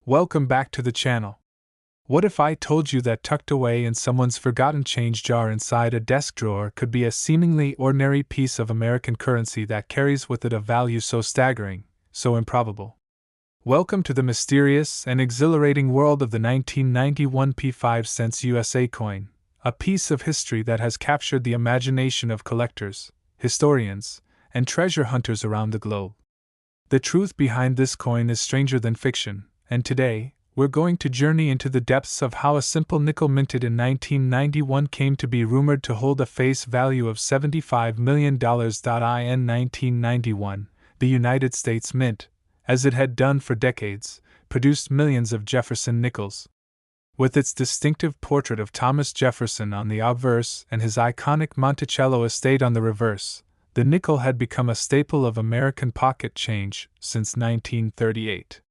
Welcome back to the channel. What if I told you that tucked away in someone's forgotten change jar inside a desk drawer could be a seemingly ordinary piece of American currency that carries with it a value so staggering, so improbable? Welcome to the mysterious and exhilarating world of the 1991 P5 cents USA coin, a piece of history that has captured the imagination of collectors, historians, and treasure hunters around the globe. The truth behind this coin is stranger than fiction, and today, we're going to journey into the depths of how a simple nickel minted in 1991 came to be rumored to hold a face value of $75 million. In 1991, the United States Mint, as it had done for decades, produced millions of Jefferson nickels. With its distinctive portrait of Thomas Jefferson on the obverse and his iconic Monticello estate on the reverse, the nickel had become a staple of American pocket change since 1938.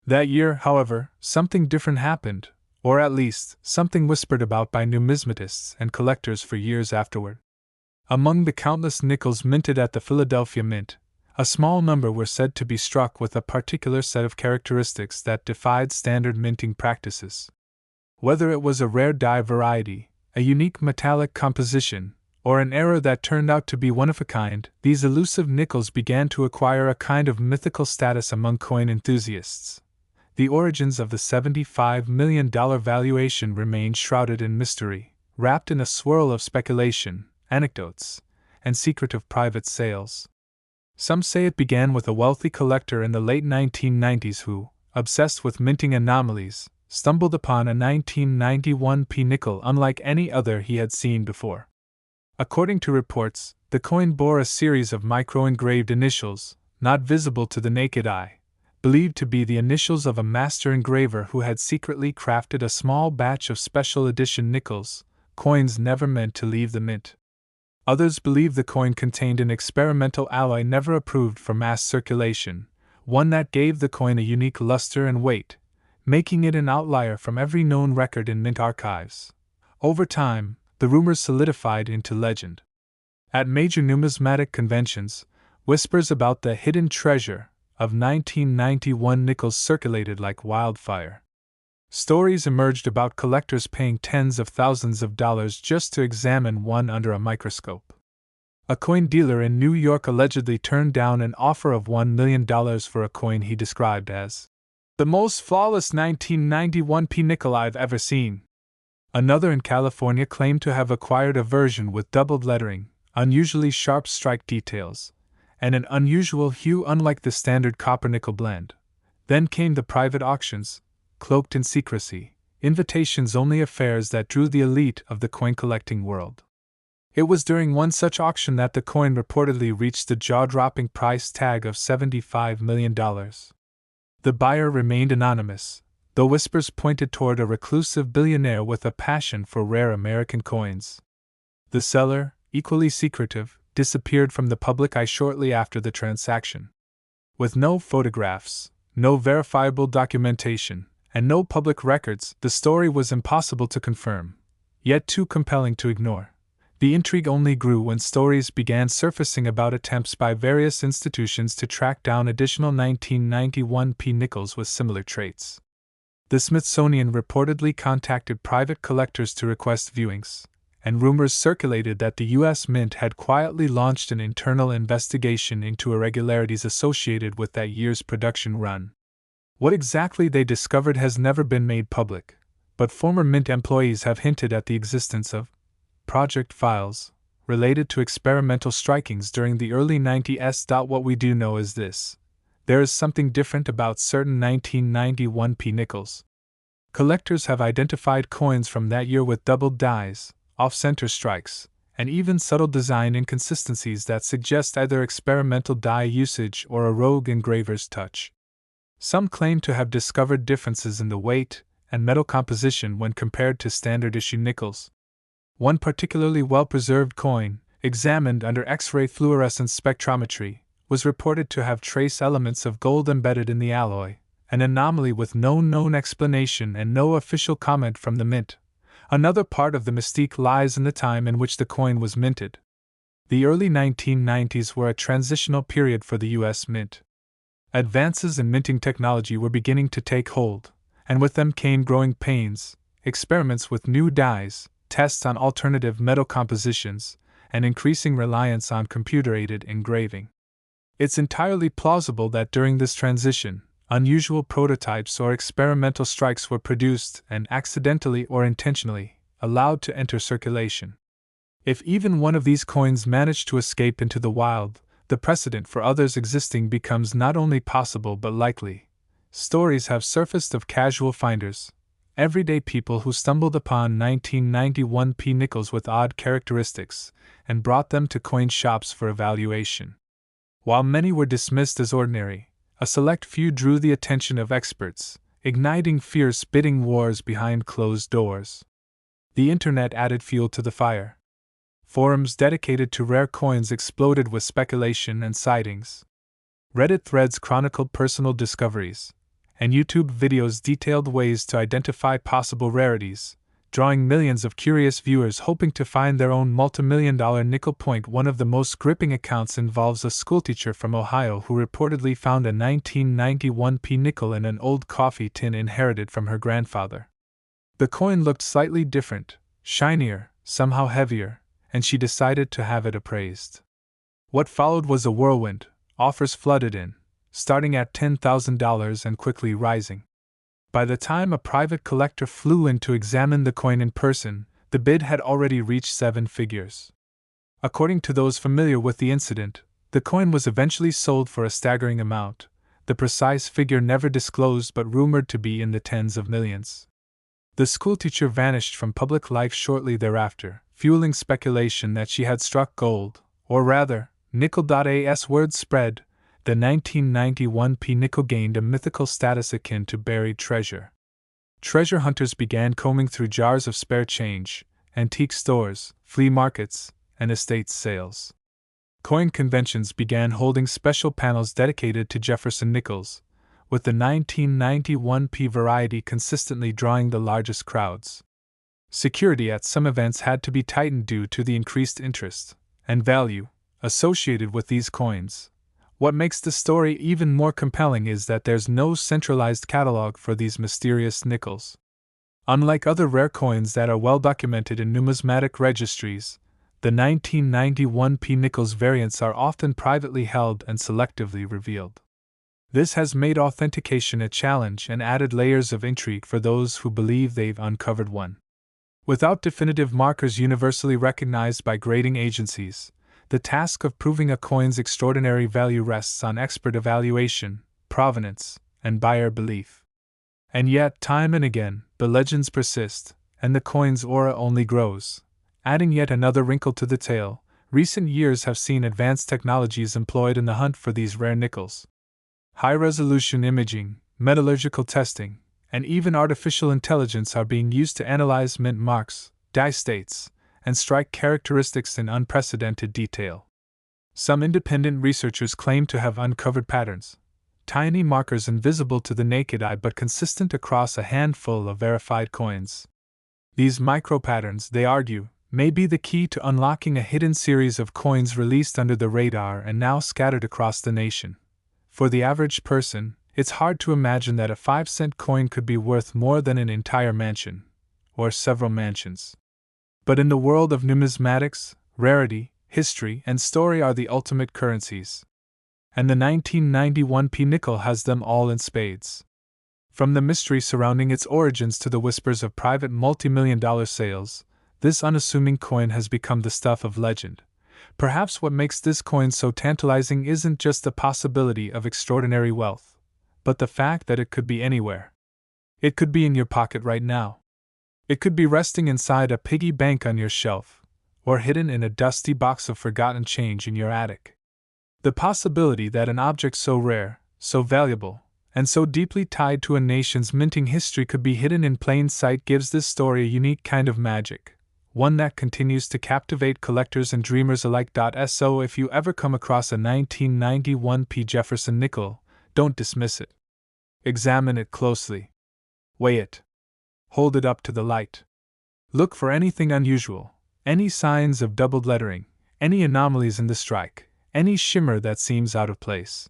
That year, however, something different happened, or at least, something whispered about by numismatists and collectors for years afterward. Among the countless nickels minted at the Philadelphia Mint, a small number were said to be struck with a particular set of characteristics that defied standard minting practices. Whether it was a rare die variety, a unique metallic composition, or an error that turned out to be one of a kind, these elusive nickels began to acquire a kind of mythical status among coin enthusiasts. The origins of the $75 million valuation remained shrouded in mystery, wrapped in a swirl of speculation, anecdotes, and secretive private sales. Some say it began with a wealthy collector in the late 1990s who, obsessed with minting anomalies, stumbled upon a 1991 P nickel unlike any other he had seen before. According to reports, the coin bore a series of micro-engraved initials, not visible to the naked eye, believed to be the initials of a master engraver who had secretly crafted a small batch of special edition nickels, coins never meant to leave the mint. Others believe the coin contained an experimental alloy never approved for mass circulation, one that gave the coin a unique luster and weight, making it an outlier from every known record in mint archives. Over time, the rumors solidified into legend. At major numismatic conventions, whispers about the hidden treasure of 1991 nickels circulated like wildfire. Stories emerged about collectors paying tens of thousands of dollars just to examine one under a microscope. A coin dealer in New York allegedly turned down an offer of $1 million for a coin he described as the most flawless 1991 P nickel I've ever seen. Another in California claimed to have acquired a version with doubled lettering, unusually sharp strike details, and an unusual hue unlike the standard copper-nickel blend. Then came the private auctions, cloaked in secrecy, invitations-only affairs that drew the elite of the coin-collecting world. It was during one such auction that the coin reportedly reached the jaw-dropping price tag of $75 million. The buyer remained anonymous, though whispers pointed toward a reclusive billionaire with a passion for rare American coins. The seller, equally secretive, disappeared from the public eye shortly after the transaction. With no photographs, no verifiable documentation, and no public records, the story was impossible to confirm, yet too compelling to ignore. The intrigue only grew when stories began surfacing about attempts by various institutions to track down additional 1991 P nickels with similar traits. The Smithsonian reportedly contacted private collectors to request viewings, and rumors circulated that the U.S. Mint had quietly launched an internal investigation into irregularities associated with that year's production run. What exactly they discovered has never been made public, but former Mint employees have hinted at the existence of project files related to experimental strikings during the early 90s. What we do know is this: there is something different about certain 1991 P nickels. Collectors have identified coins from that year with doubled dies, off-center strikes, and even subtle design inconsistencies that suggest either experimental die usage or a rogue engraver's touch. Some claim to have discovered differences in the weight and metal composition when compared to standard-issue nickels. One particularly well-preserved coin, examined under X-ray fluorescence spectrometry, was reported to have trace elements of gold embedded in the alloy, an anomaly with no known explanation and no official comment from the mint. Another part of the mystique lies in the time in which the coin was minted. The early 1990s were a transitional period for the U.S. Mint. Advances in minting technology were beginning to take hold, and with them came growing pains, experiments with new dyes, tests on alternative metal compositions, and increasing reliance on computer-aided engraving. It's entirely plausible that during this transition, unusual prototypes or experimental strikes were produced and accidentally or intentionally allowed to enter circulation. If even one of these coins managed to escape into the wild, the precedent for others existing becomes not only possible but likely. Stories have surfaced of casual finders, everyday people who stumbled upon 1991 p nickels with odd characteristics and brought them to coin shops for evaluation. While many were dismissed as ordinary, a select few drew the attention of experts, igniting fierce bidding wars behind closed doors. The internet added fuel to the fire. Forums dedicated to rare coins exploded with speculation and sightings. Reddit threads chronicled personal discoveries, and YouTube videos detailed ways to identify possible rarities, drawing millions of curious viewers hoping to find their own multimillion-dollar nickel point. One of the most gripping accounts involves a schoolteacher from Ohio who reportedly found a 1991 p nickel in an old coffee tin inherited from her grandfather. The coin looked slightly different, shinier, somehow heavier, and she decided to have it appraised. What followed was a whirlwind. Offers flooded in, starting at $10,000 and quickly rising. By the time a private collector flew in to examine the coin in person, the bid had already reached 7 figures. According to those familiar with the incident, the coin was eventually sold for a staggering amount, the precise figure never disclosed but rumored to be in the tens of millions. The schoolteacher vanished from public life shortly thereafter, fueling speculation that she had struck gold, or rather, nickel.as word spread. The 1991 p nickel gained a mythical status akin to buried treasure. Treasure hunters began combing through jars of spare change, antique stores, flea markets, and estate sales. Coin conventions began holding special panels dedicated to Jefferson Nickels, with the 1991 p variety consistently drawing the largest crowds. Security at some events had to be tightened due to the increased interest and value associated with these coins. What makes the story even more compelling is that there's no centralized catalog for these mysterious nickels. Unlike other rare coins that are well documented in numismatic registries, the 1991 p nickels variants are often privately held and selectively revealed. This has made authentication a challenge and added layers of intrigue for those who believe they've uncovered one. Without definitive markers universally recognized by grading agencies, the task of proving a coin's extraordinary value rests on expert evaluation, provenance, and buyer belief. And yet, time and again, the legends persist, and the coin's aura only grows. Adding yet another wrinkle to the tale, recent years have seen advanced technologies employed in the hunt for these rare nickels. High-resolution imaging, metallurgical testing, and even artificial intelligence are being used to analyze mint marks, die states, and strike characteristics in unprecedented detail. Some independent researchers claim to have uncovered patterns, tiny markers invisible to the naked eye but consistent across a handful of verified coins. These micro-patterns, they argue, may be the key to unlocking a hidden series of coins released under the radar and now scattered across the nation. For the average person, it's hard to imagine that a 5-cent coin could be worth more than an entire mansion, or several mansions. But in the world of numismatics, rarity, history, and story are the ultimate currencies. And the 1991 p nickel has them all in spades. From the mystery surrounding its origins to the whispers of private multi-million-dollar sales, this unassuming coin has become the stuff of legend. Perhaps what makes this coin so tantalizing isn't just the possibility of extraordinary wealth, but the fact that it could be anywhere. It could be in your pocket right now. It could be resting inside a piggy bank on your shelf, or hidden in a dusty box of forgotten change in your attic. The possibility that an object so rare, so valuable, and so deeply tied to a nation's minting history could be hidden in plain sight gives this story a unique kind of magic, one that continues to captivate collectors and dreamers alike. So if you ever come across a 1991 p Jefferson nickel, don't dismiss it. Examine it closely. Weigh it. Hold it up to the light. Look for anything unusual, any signs of doubled lettering, any anomalies in the strike, any shimmer that seems out of place.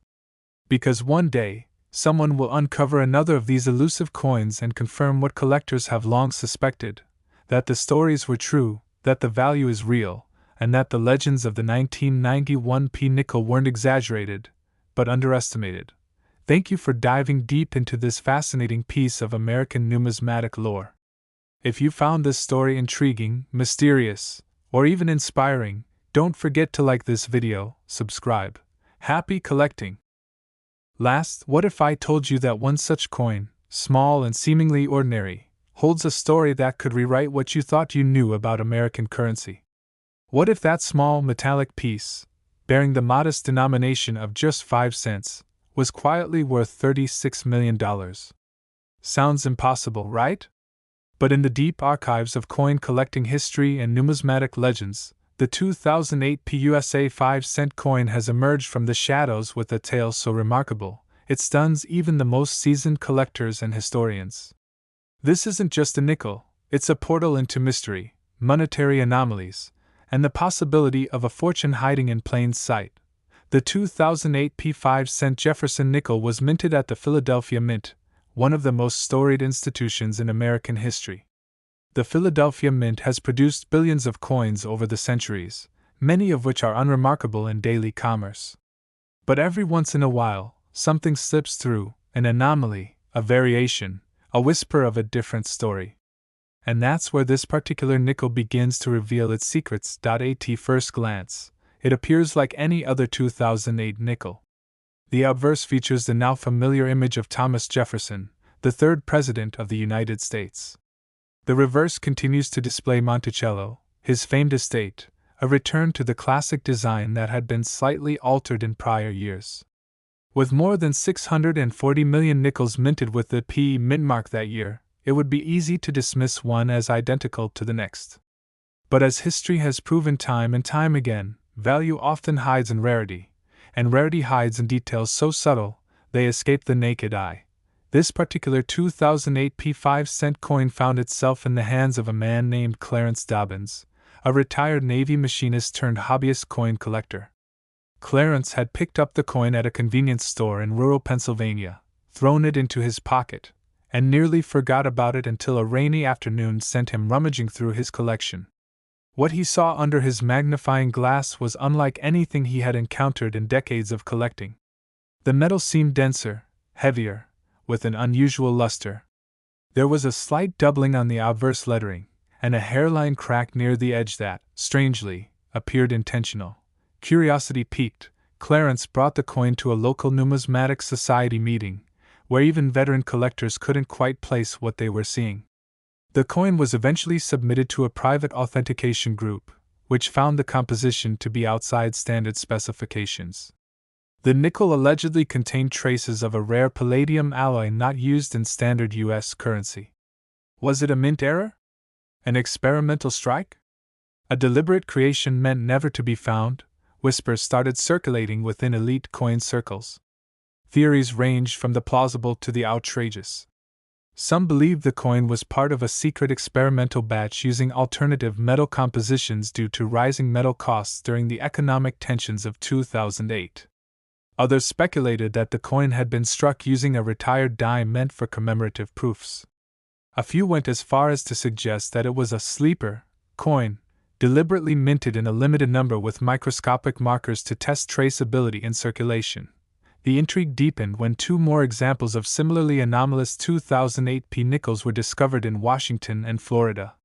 Because one day, someone will uncover another of these elusive coins and confirm what collectors have long suspected: that the stories were true, that the value is real, and that the legends of the 1991 P nickel weren't exaggerated, but underestimated. Thank you for diving deep into this fascinating piece of American numismatic lore. If you found this story intriguing, mysterious, or even inspiring, don't forget to like this video, subscribe. Happy collecting! Last, what if I told you that one such coin, small and seemingly ordinary, holds a story that could rewrite what you thought you knew about American currency? What if that small metallic piece, bearing the modest denomination of just 5 cents, was quietly worth $36 million? Sounds impossible, right? But in the deep archives of coin collecting history and numismatic legends, the 2008 PUSA 5-cent coin has emerged from the shadows with a tale so remarkable, it stuns even the most seasoned collectors and historians. This isn't just a nickel, it's a portal into mystery, monetary anomalies, and the possibility of a fortune hiding in plain sight. The 2008 P5-cent Jefferson Nickel was minted at the Philadelphia Mint, one of the most storied institutions in American history. The Philadelphia Mint has produced billions of coins over the centuries, many of which are unremarkable in daily commerce. But every once in a while, something slips through, an anomaly, a variation, a whisper of a different story. And that's where this particular nickel begins to reveal its secrets. At first glance, it appears like any other 2008 nickel. The obverse features the now familiar image of Thomas Jefferson, the third President of the United States. The reverse continues to display Monticello, his famed estate, a return to the classic design that had been slightly altered in prior years. With more than 640 million nickels minted with the P mint mark that year, it would be easy to dismiss one as identical to the next. But as history has proven time and time again, value often hides in rarity, and rarity hides in details so subtle, they escape the naked eye. This particular 2008 P5-cent coin found itself in the hands of a man named Clarence Dobbins, a retired Navy machinist turned hobbyist coin collector. Clarence had picked up the coin at a convenience store in rural Pennsylvania, thrown it into his pocket, and nearly forgot about it until a rainy afternoon sent him rummaging through his collection. What he saw under his magnifying glass was unlike anything he had encountered in decades of collecting. The metal seemed denser, heavier, with an unusual luster. There was a slight doubling on the obverse lettering, and a hairline crack near the edge that, strangely, appeared intentional. Curiosity piqued, Clarence brought the coin to a local numismatic society meeting, where even veteran collectors couldn't quite place what they were seeing. The coin was eventually submitted to a private authentication group, which found the composition to be outside standard specifications. The nickel allegedly contained traces of a rare palladium alloy not used in standard U.S. currency. Was it a mint error? An experimental strike? A deliberate creation meant never to be found? Whispers started circulating within elite coin circles. Theories ranged from the plausible to the outrageous. Some believed the coin was part of a secret experimental batch using alternative metal compositions due to rising metal costs during the economic tensions of 2008. Others speculated that the coin had been struck using a retired dime meant for commemorative proofs. A few went as far as to suggest that it was a sleeper coin, deliberately minted in a limited number with microscopic markers to test traceability in circulation. The intrigue deepened when two more examples of similarly anomalous 2008 P nickels were discovered in Washington and Florida.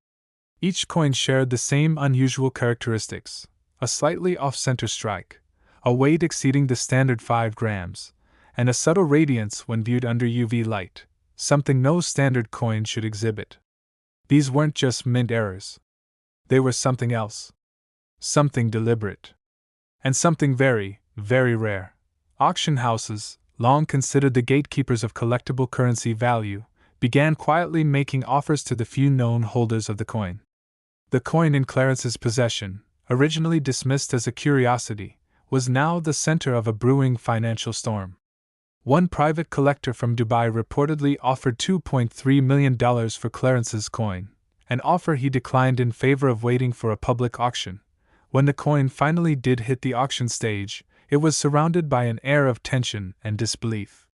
Each coin shared the same unusual characteristics: a slightly off-center strike, a weight exceeding the standard 5 grams, and a subtle radiance when viewed under UV light, something no standard coin should exhibit. These weren't just mint errors. They were something else. Something deliberate. And something very, very rare. Auction houses, long considered the gatekeepers of collectible currency value, began quietly making offers to the few known holders of the coin. The coin in Clarence's possession, originally dismissed as a curiosity, was now the center of a brewing financial storm. One private collector from Dubai reportedly offered $2.3 million for Clarence's coin, an offer he declined in favor of waiting for a public auction. When the coin finally did hit the auction stage, it was surrounded by an air of tension and disbelief.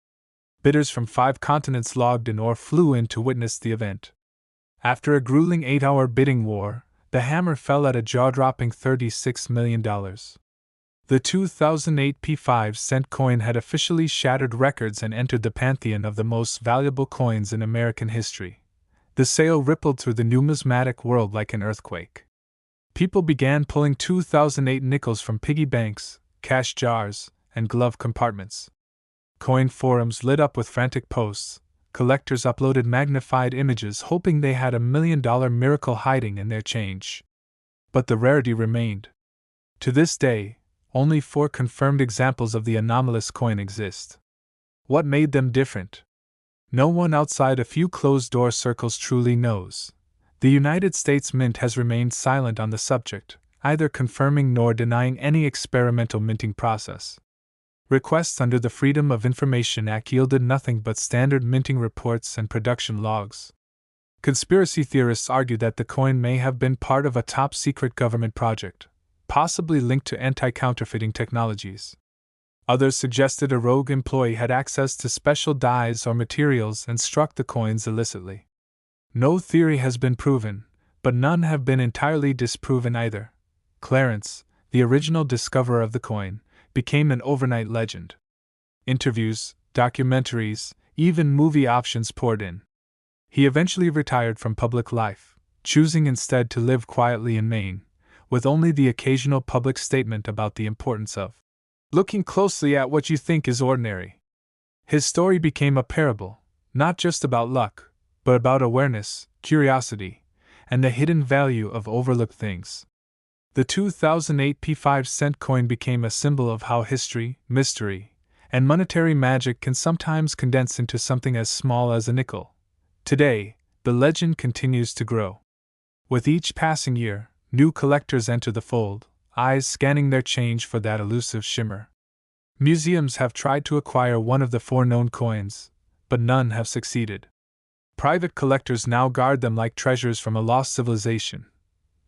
Bidders from 5 continents logged in or flew in to witness the event. After a grueling 8-hour bidding war, the hammer fell at a jaw-dropping $36 million. The 2008 P5-cent coin had officially shattered records and entered the pantheon of the most valuable coins in American history. The sale rippled through the numismatic world like an earthquake. People began pulling 2008 nickels from piggy banks, cash jars, and glove compartments. Coin forums lit up with frantic posts. Collectors uploaded magnified images hoping they had $1 million miracle hiding in their change. But the rarity remained. To this day, only 4 confirmed examples of the anomalous coin exist. What made them different? No one outside a few closed-door circles truly knows. The United States Mint has remained silent on the subject, either confirming nor denying any experimental minting process. Requests under the Freedom of Information Act yielded nothing but standard minting reports and production logs. Conspiracy theorists argue that the coin may have been part of a top-secret government project, possibly linked to anti-counterfeiting technologies. Others suggested a rogue employee had access to special dyes or materials and struck the coins illicitly. No theory has been proven, but none have been entirely disproven either. Clarence, the original discoverer of the coin, became an overnight legend. Interviews, documentaries, even movie options poured in. He eventually retired from public life, choosing instead to live quietly in Maine, with only the occasional public statement about the importance of looking closely at what you think is ordinary. His story became a parable, not just about luck, but about awareness, curiosity, and the hidden value of overlooked things. The 2008 P5-cent coin became a symbol of how history, mystery, and monetary magic can sometimes condense into something as small as a nickel. Today, the legend continues to grow. With each passing year, new collectors enter the fold, eyes scanning their change for that elusive shimmer. Museums have tried to acquire one of the 4 known coins, but none have succeeded. Private collectors now guard them like treasures from a lost civilization.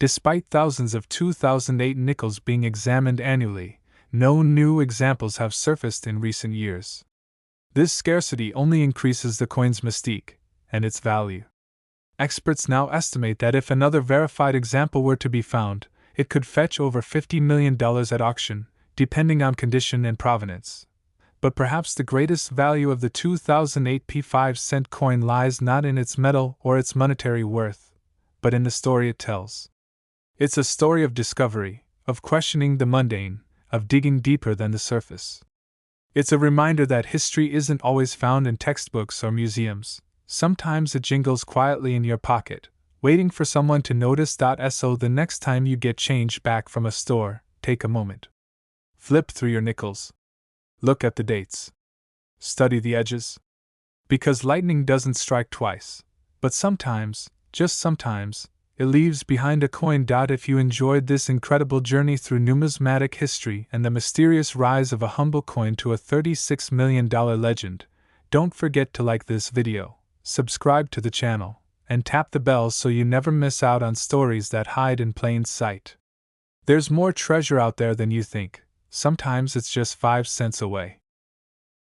Despite thousands of 2008 nickels being examined annually, no new examples have surfaced in recent years. This scarcity only increases the coin's mystique and its value. Experts now estimate that if another verified example were to be found, it could fetch over $50 million at auction, depending on condition and provenance. But perhaps the greatest value of the 2008 P5-cent coin lies not in its metal or its monetary worth, but in the story it tells. It's a story of discovery, of questioning the mundane, of digging deeper than the surface. It's a reminder that history isn't always found in textbooks or museums. Sometimes it jingles quietly in your pocket, waiting for someone to notice. So the next time you get change back from a store, take a moment. Flip through your nickels. Look at the dates. Study the edges. Because lightning doesn't strike twice, but sometimes, just sometimes, it leaves behind a coin. If you enjoyed this incredible journey through numismatic history and the mysterious rise of a humble coin to a $36 million legend, don't forget to like this video, subscribe to the channel, and tap the bell so you never miss out on stories that hide in plain sight. There's more treasure out there than you think. Sometimes it's just 5 cents away.